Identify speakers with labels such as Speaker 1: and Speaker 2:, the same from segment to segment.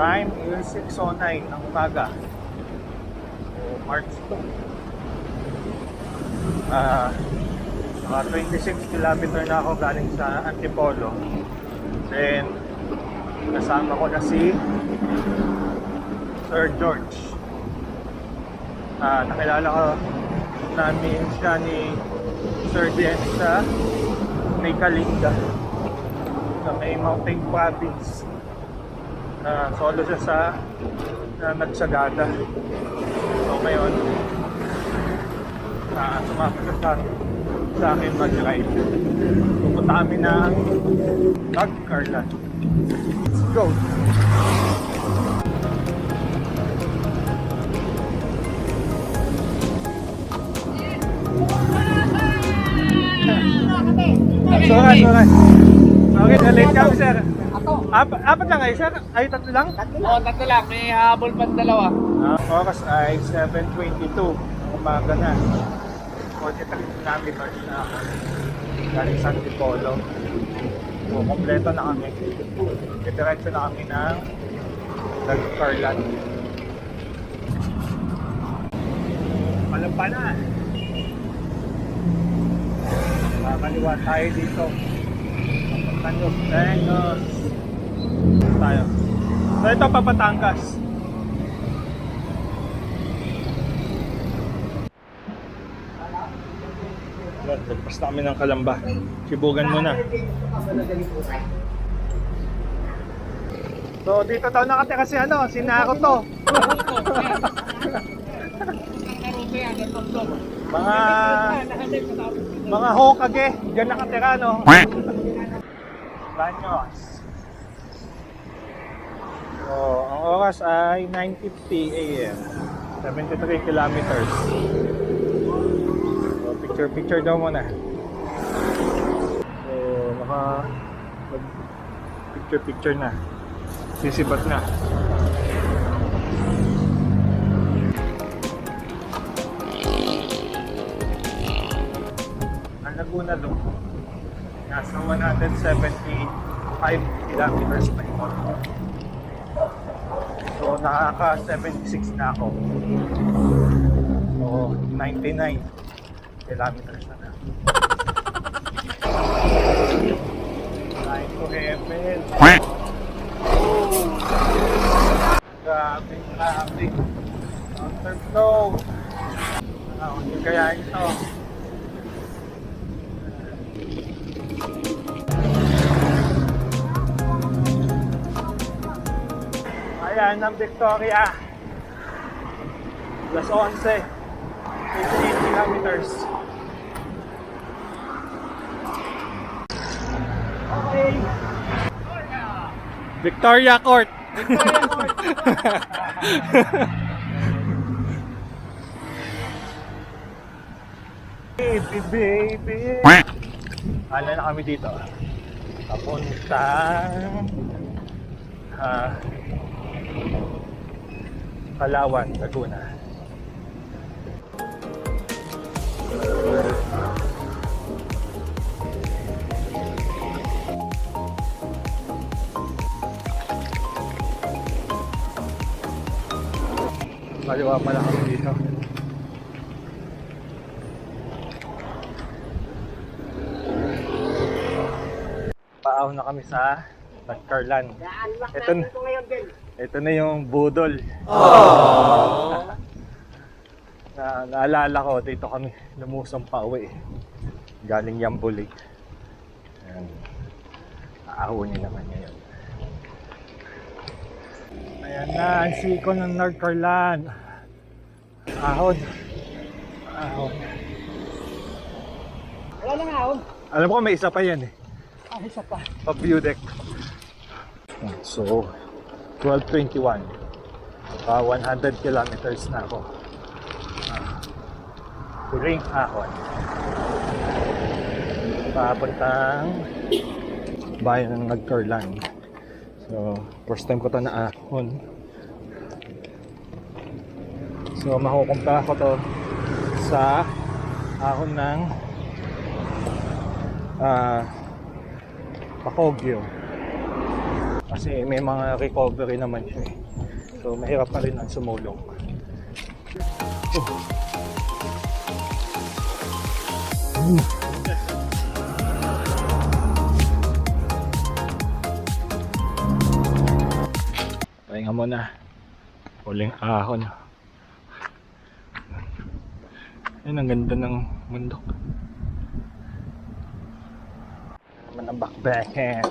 Speaker 1: Time is 6:09 ng umaga. So, March 2. Mga 26 kilometer na ako galing sa Antipolo. Then, kasama ko na si Sir George. Nakilala ko namin siya ni Sir Dian sa may Kalinga, sa may Mountain Province. Solo siya sa Nagsagada. So ngayon, sumama siya sa akin mag-ride. Pupunta kami ng Nagcarlan. Let's go! Sorry. Okay, na-late kami, sir. Apat lang kayo, sir? Ay, tatlo lang?
Speaker 2: Oo, tatlo lang. May habol pa dalawa.
Speaker 1: Oras ay 7:22. Umaga na. 43 kilometers na ako. Galing sa Antipolo. So, kompleto na kami. Diretso na kami ng Nagcarlan. Malampa na. Kaliwa tayo dito. Papatanggos. Tayo. So ito Papatangas. Lagpas na kami ng Kalamba. Sibugan muna. So dito daw nakatira si si Naruto. Mga Hokage, diyan nakatira, no? Banyos. So, ang oras ay 9:50 AM. 73 kilometers. So, picture daw muna. So, picture na. Sisibat na. Laguna doon. Nasa 175 kilometers pa ito. So, nakaka-76 na ako. So, 99 kilometers na. Line to heaven. Grabe. Counterflow. Hindi kaya ito. Ayan ang Victoria. Plus 11. 88 kilometers. Okay. Victoria Court. Victoria Court. Baby. Ala na kami dito. Papuntang Palawan, Laguna. Kaliwa pala kami dito. Paaw na kami sa Nagcarlan. Ito na yung budol. Naalala ko, dito kami lumusong pa uwi. Galing Yambulig. Aahon niya naman ngayon. Ayan na, ang siko ng Nagcarlan. Ahon.
Speaker 2: Wala nang ahon.
Speaker 1: Alam ko may isa pa yan eh.
Speaker 2: Isa pa.
Speaker 1: Pa-view deck. So, 12:21. 100 kilometers na ako. Huling ahon. Papuntang bayan ng Nagcarlan. So, first time ko ito na ahon. So, makukumpara ko to sa ahon ng Bacolod. Kasi may mga recovery naman siya eh. So mahirap pa rin ang sumulong. Pahinga muna. Huling ahon. Ayun, ang ganda ng bundok. Naman ang backbackhand.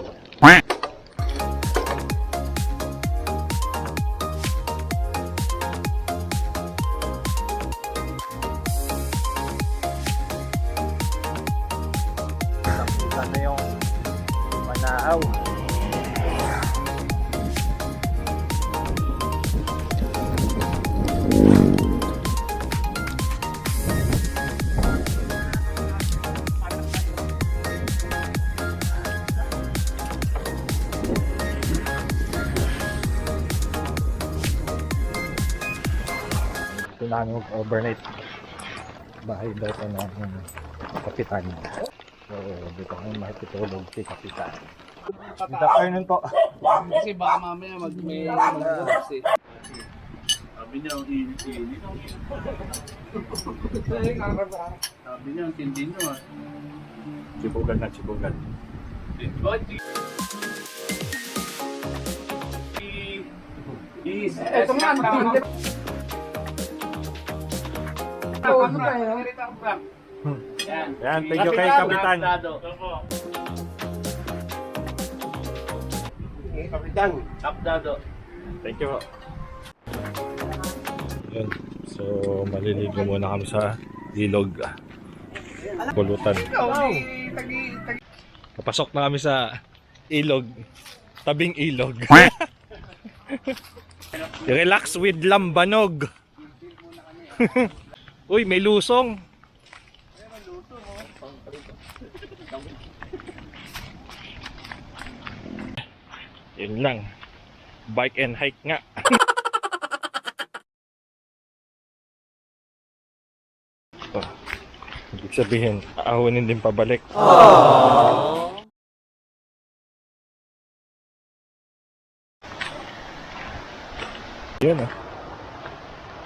Speaker 1: Nakita na yung Manaaw. Ito na kami mag-overnight. Bahay daw ito ng kapitan. So, dito kami makikitulog si kapitan. Good afternoon po.
Speaker 2: Kasi baka mamaya may mag-groups eh.
Speaker 3: Sabi niya, ang init-init. Sabi niya, ang tindi nyo ah.
Speaker 1: Chibugan na, chibugan.
Speaker 2: Ito nga, ano tayo?
Speaker 3: Yan.
Speaker 1: Yan, thank you kay kapitan.
Speaker 3: Kapitan. Kapdado.
Speaker 1: Thank you po. Yun. So, maliligo muna kami sa ilog. Pulutan. Papasok na kami sa ilog. Tabing ilog. Relax with lambanog. Uy, may lusong. Yun lang. Bike and hike nga. Oh, ibig sabihin, aahunin din pabalik. Yun ah.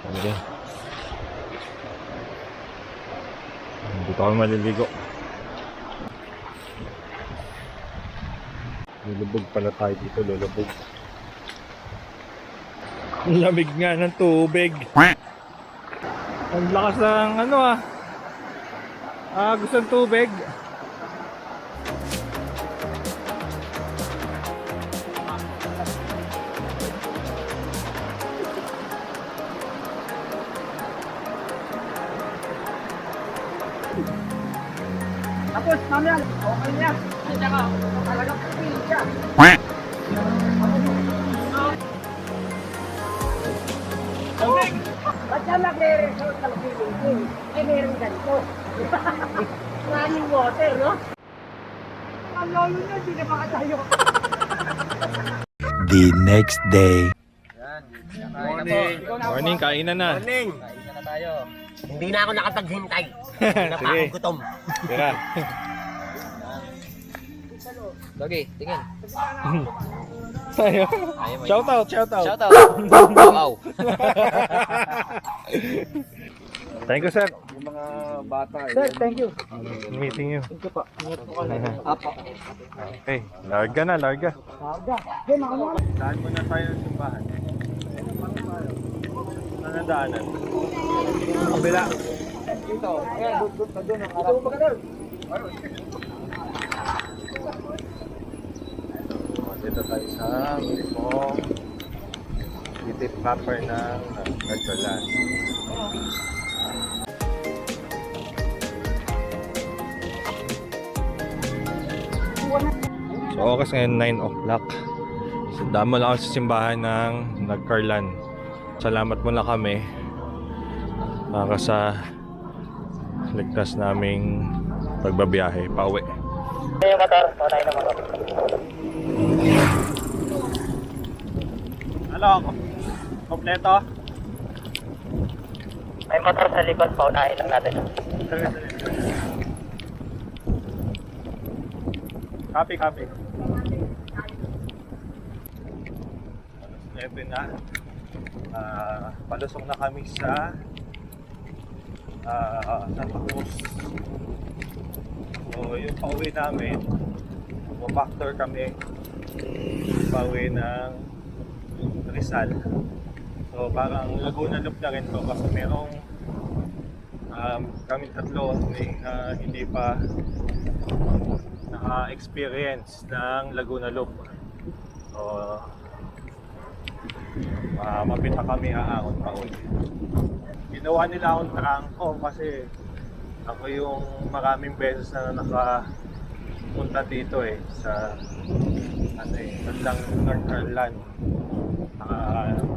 Speaker 1: Sabi din. Dito kami maliligo. Lulubog pala tayo dito, lulubog. Ang lamig nga ng tubig. Ang lakas ng ano ah. Gusto ng tubig.
Speaker 2: Tapos, mamaya, okay niya. At saka, talagang pipili siya.
Speaker 4: Ba't siya magre-resort ng feeling? Eh, meron ganito. Running water, no?
Speaker 2: Ang lolo niya, hindi na makatayo.
Speaker 5: The next day.
Speaker 1: Morning, kainan na.
Speaker 4: Morning! Kain na tayo. Hindi na ako nakapaghintay. Hindi na pa
Speaker 1: Sige.
Speaker 4: akong gutom.
Speaker 1: Tira.
Speaker 2: Dogi, tingin.
Speaker 1: Tayo. Shout out, shout out.
Speaker 2: Shout out. Wow.
Speaker 1: Thank you, sir.
Speaker 2: Yung mga bata eh.
Speaker 4: Sir, thank you.
Speaker 1: Meeting you.
Speaker 4: Thank you po. Ingat po kayo. Apo.
Speaker 1: Okay, larga na, larga.
Speaker 4: Saga. Hey, mga
Speaker 1: Saan muna tayo ng simbahan? Saan ang daanan? Kabila.
Speaker 2: Dito. Ayan, doon pa doon.
Speaker 4: Ito pa ka doon.
Speaker 1: Dito tayo sa mismong city proper ng Nagkalan. So oras ngayon 9 o'clock. So damo lang ako sa simbahan ng Nagkarlan. Salamat muna kami para sa ligtas naming pagbabiyahe pauwi.
Speaker 4: Yung motor. Patay na motor.
Speaker 1: Ano ako? Kompleto?
Speaker 4: May motor sa likod. Paunahin lang natin.
Speaker 1: Copy, copy. Ito na. Palusok na kami sa Santa Cruz. So yung pauwi namin, factor kami pauwi ng Rizal. So parang Laguna Loop na rin to kasi merong kami tatlo hindi pa naka-experience ng Laguna Loop. So mapita kami aahon pa ulit. Ginawa nila akong trangko kasi ako yung maraming beses na nakapunta dito sa bandang North Carolina.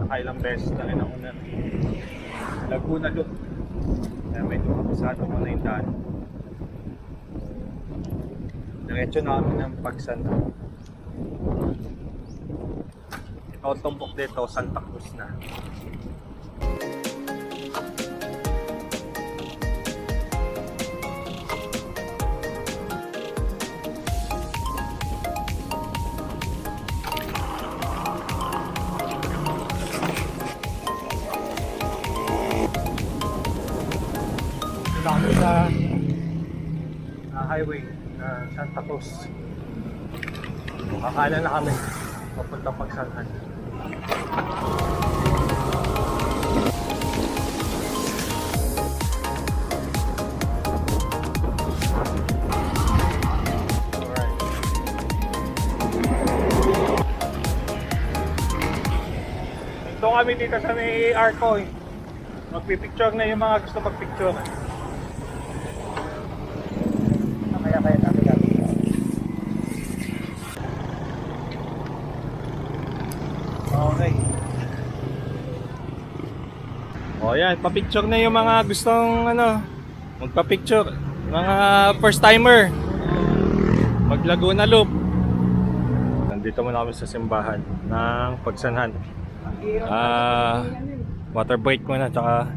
Speaker 1: Nakailang beses na rin ako na Laguna Loop. Kaya medyo kapasado ko na yung daan. Diretso na kami ng Pagsanta. Ito tumbok dito, Santa Cruz na. Kami sa highway Santa Cruz. Kakanan na kami papunta Pagsanhan. Alright. Ito kami dito sa may Arco. Magpipicture na yung mga gusto magpicture. Okay. O yan, papicture na yung mga gustong magpa-picture. Mga first timer. Mag Laguna Loop. Nandito muna kami sa simbahan ng Pagsanhan. Water break muna, tsaka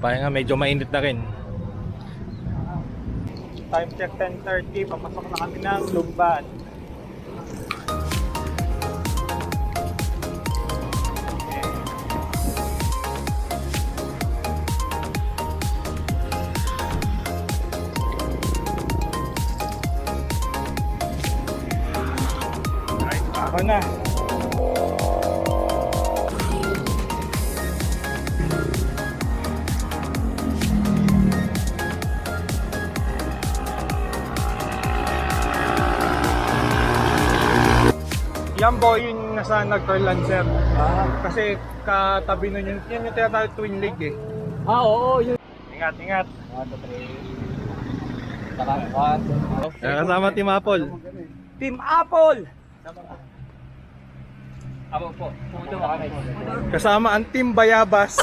Speaker 1: pahinga, medyo mainit na rin. Time check 10:30, papasok na kami ng Lumban. Right, ako na. Yan po yung nasa Nagcarlan, sir. Kasi katabi nun yun yung tinatawag twin leg eh.
Speaker 2: Oo, yun.
Speaker 1: Ingat, ingat.
Speaker 2: 1, 2, 3.
Speaker 1: Kasama Team Apple.
Speaker 2: Team Apple! Abo po. Pumunta ba kami?
Speaker 1: Kasama ang Team Bayabas.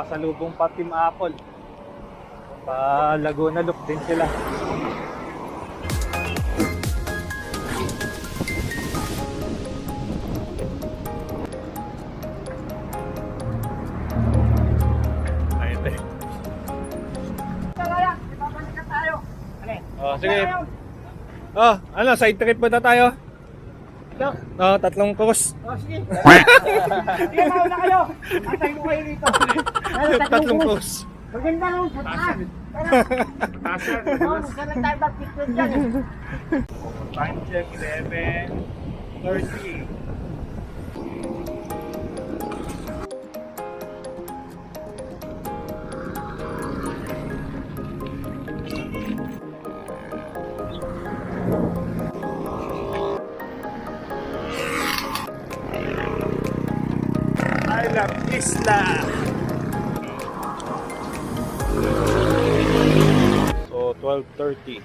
Speaker 1: Pasalubong pa Team Apple. Pa Laguna Loop din sila. Oh, sige. Oh, side trip ba na tayo? Oh, 3 course.
Speaker 2: Oh, sige. Sige, mauna kayo. Atay mo kayo dito.
Speaker 1: 3 course.
Speaker 4: Maganda lang sa taas. Maganda tayo mag-picture dyan.
Speaker 1: Time check 11:30. Isla Isla. So 12:30.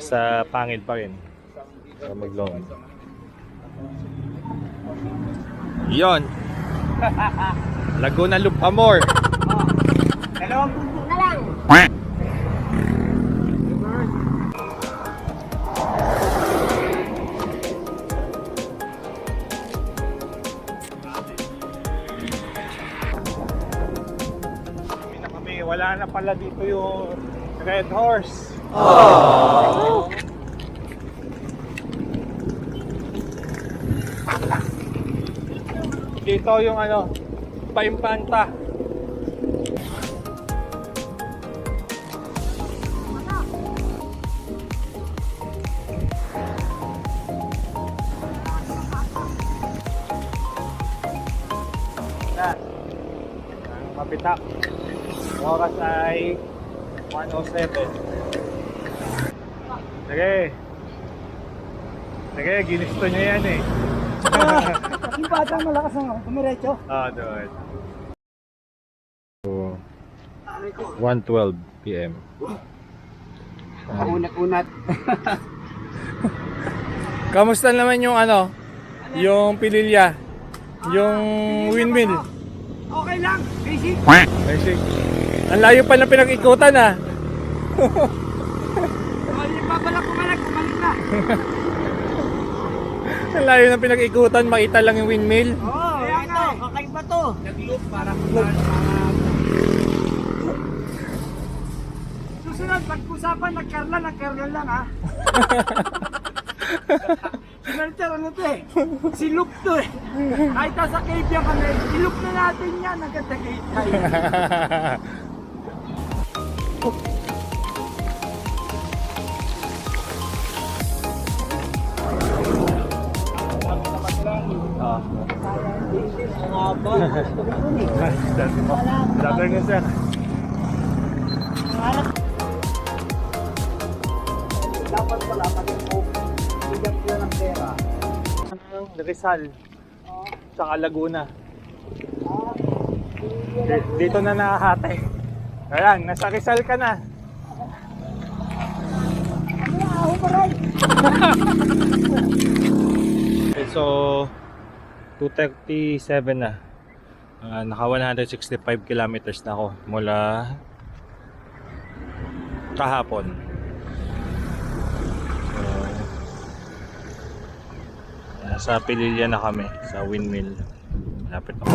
Speaker 1: Sa pangil pa rin. Sa Maglong. Yon. Laguna Loop Amor.
Speaker 2: Dalawang bundok
Speaker 4: Na lang.
Speaker 1: Wala na pala dito yung Red Horse. dito yung ano, Paimpanta. Yan. Ang mapitak. Ang oras ay 1:07. Sige. Sige, ginisto niya yan eh.
Speaker 2: Yung batang malakas ang dumiretso.
Speaker 1: Doon. So, 1:12 PM.
Speaker 2: Unat-unat.
Speaker 1: Kamusta naman yung ano? Yung pililya? Yung windmill?
Speaker 2: Okay lang. Basic.
Speaker 1: Basic. Ang layo pa ng pinag-ikutan ah.
Speaker 2: Ipabalak ko man kumalik na.
Speaker 1: Ang layo ng pinag-ikutan, makita lang yung windmill.
Speaker 2: Oo, ito. Kakaiba to.
Speaker 3: Nag-loop para
Speaker 2: Susunod, pag-usapan, nagkarlan lang ha. Smelter, ano to eh? Si Luke to eh. Kahit nasa cave yan kami, i-look na natin yan hanggang sa cave tayo.
Speaker 1: Ah.
Speaker 2: Ang haba.
Speaker 1: Dagar nga sir.
Speaker 2: Dapat pala mag-o. Bigyan sila ng pera.
Speaker 1: Rizal. Saka Laguna. Dito na nakahate. Ayan, nasa Rizal ka na.
Speaker 2: Ano na, ako pa rin.
Speaker 1: Okay, so 2:37 na. Naka 165 kilometers na ako mula kahapon. So, nasa Pililya na kami sa windmill. Lapit na.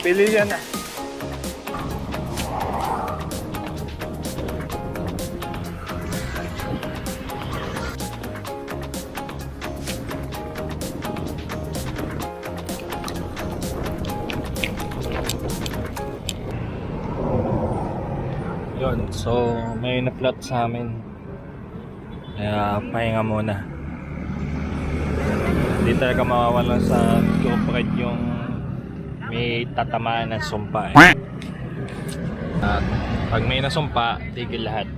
Speaker 1: Pililya na. Yun, so may na-plot sa amin. Kaya pahinga muna. Hindi talaga mawawalan sa cooperate yung may tatamaan ng sumpa eh. At pag may nasumpa, tigil lahat.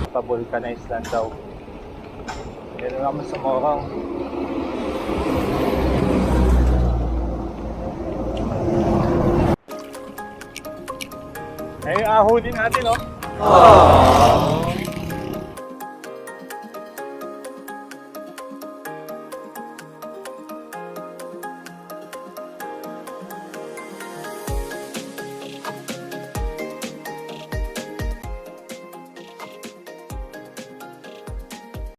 Speaker 1: Pa-vulcanize lang daw. Pero naman sa morong. Eh, ahulin natin oh.